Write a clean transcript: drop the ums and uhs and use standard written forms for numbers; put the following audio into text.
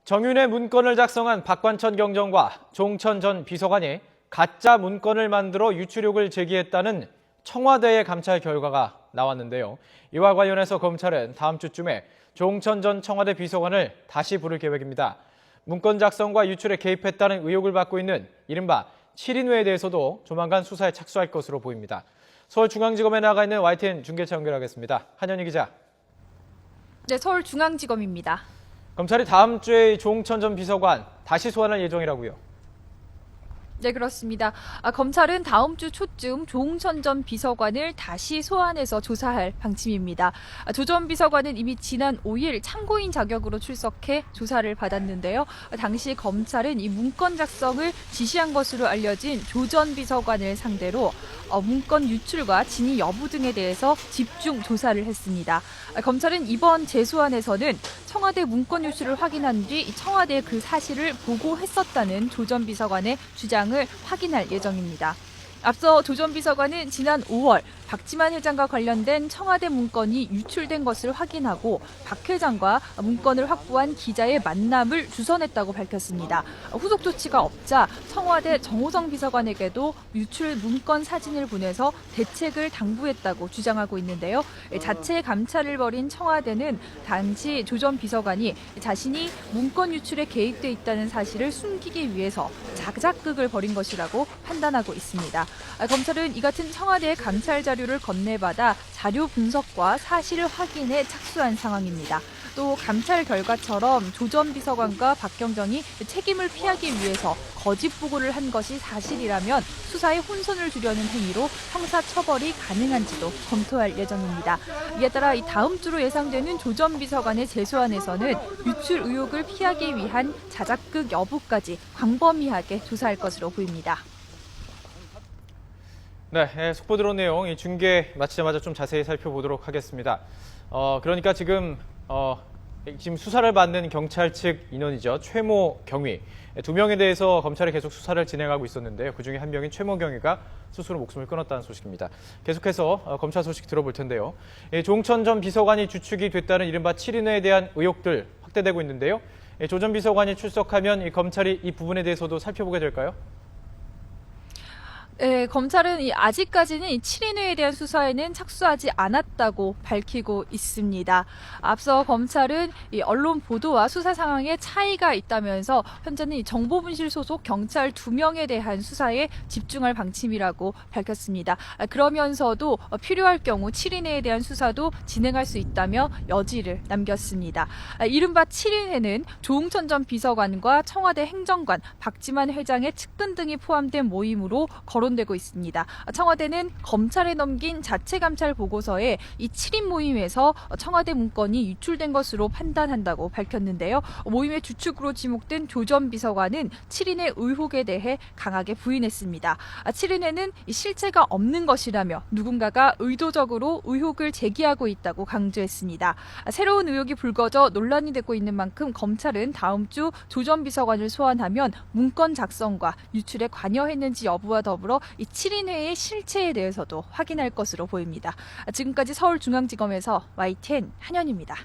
정윤회 문건을 작성한 박관천 경정과 종천 전 비서관이 가짜 문건을 만들어 유출욕을 제기했다는 청와대의 감찰 결과가 나왔는데요. 이와 관련해서 검찰은 다음 주쯤에 종천 전 청와대 비서관을 다시 부를 계획입니다. 문건 작성과 유출에 개입했다는 의혹을 받고 있는 이른바 7인회에 대해서도 조만간 수사에 착수할 것으로 보입니다. 서울중앙지검에 나가 있는 YTN 중계차 연결하겠습니다. 한현희 기자. 네, 서울중앙지검입니다. 검찰이 다음 주에 종천 전 비서관 다시 소환할 예정이라고요. 네, 그렇습니다. 검찰은 다음 주 초쯤 종천 전 비서관을 다시 소환해서 조사할 방침입니다. 조 전 비서관은 이미 지난 5일 참고인 자격으로 출석해 조사를 받았는데요. 당시 검찰은 이 문건 작성을 지시한 것으로 알려진 조 전 비서관을 상대로 문건 유출과 진위 여부 등에 대해서 집중 조사를 했습니다. 검찰은 이번 재소환에서는 청와대 문건 유출을 확인한 뒤 청와대에 그 사실을 보고했었다는 조 전 비서관의 주장을 확인할 예정입니다. 앞서 조 전 비서관은 지난 5월 박지만 회장과 관련된 청와대 문건이 유출된 것을 확인하고 박 회장과 문건을 확보한 기자의 만남을 주선했다고 밝혔습니다. 후속 조치가 없자 청와대 정호성 비서관에게도 유출 문건 사진을 보내서 대책을 당부했다고 주장하고 있는데요. 자체 감찰을 벌인 청와대는 당시 조 전 비서관이 자신이 문건 유출에 개입돼 있다는 사실을 숨기기 위해서 자작극을 벌인 것이라고 판단하고 있습니다. 검찰은 이 같은 청와대의 감찰 자료를 건네받아 자료 분석과 사실 확인에 착수한 상황입니다. 또 감찰 결과처럼 조 전 비서관과 박 경정이 책임을 피하기 위해서 거짓 보고를 한 것이 사실이라면 수사에 혼선을 주려는 행위로 형사 처벌이 가능한지도 검토할 예정입니다. 이에 따라 다음 주로 예상되는 조 전 비서관의 재소환에서는 유출 의혹을 피하기 위한 자작극 여부까지 광범위하게 조사할 것으로 보입니다. 네, 속보 들어온 내용 이 중계 마치자마자 좀 자세히 살펴보도록 하겠습니다. 그러니까 지금 수사를 받는 경찰 측 인원이죠. 최모 경위. 2명에 대해서 검찰이 계속 수사를 진행하고 있었는데요. 그중에 한 명인 최모 경위가 스스로 목숨을 끊었다는 소식입니다. 계속해서 검찰 소식 들어볼 텐데요. 종천 전 비서관이 주축이 됐다는 이른바 7인회에 대한 의혹들 확대되고 있는데요. 조 전 비서관이 출석하면 검찰이 이 부분에 대해서도 살펴보게 될까요? 네, 검찰은 아직까지는 7인회에 대한 수사에는 착수하지 않았다고 밝히고 있습니다. 앞서 검찰은 언론 보도와 수사 상황에 차이가 있다면서 현재는 정보분실 소속 경찰 2명에 대한 수사에 집중할 방침이라고 밝혔습니다. 그러면서도 필요할 경우 7인회에 대한 수사도 진행할 수 있다며 여지를 남겼습니다. 이른바 7인회는 조응천 전 비서관과 청와대 행정관, 박지만 회장의 측근 등이 포함된 모임으로 거론되고 있습니다. 청와대는 검찰에 넘긴 자체 감찰 보고서에 이 7인 모임에서 청와대 문건이 유출된 것으로 판단한다고 밝혔는데요. 모임의 주축으로 지목된 조 전 비서관은 7인의 의혹에 대해 강하게 부인했습니다. 7인회는 실체가 없는 것이라며 누군가가 의도적으로 의혹을 제기하고 있다고 강조했습니다. 새로운 의혹이 불거져 논란이 되고 있는 만큼 검찰은 다음 주 조 전 비서관을 소환하면 문건 작성과 유출에 관여했는지 여부와 더불어 이 7인회의 실체에 대해서도 확인할 것으로 보입니다. 지금까지 서울중앙지검에서 YTN 한현입니다.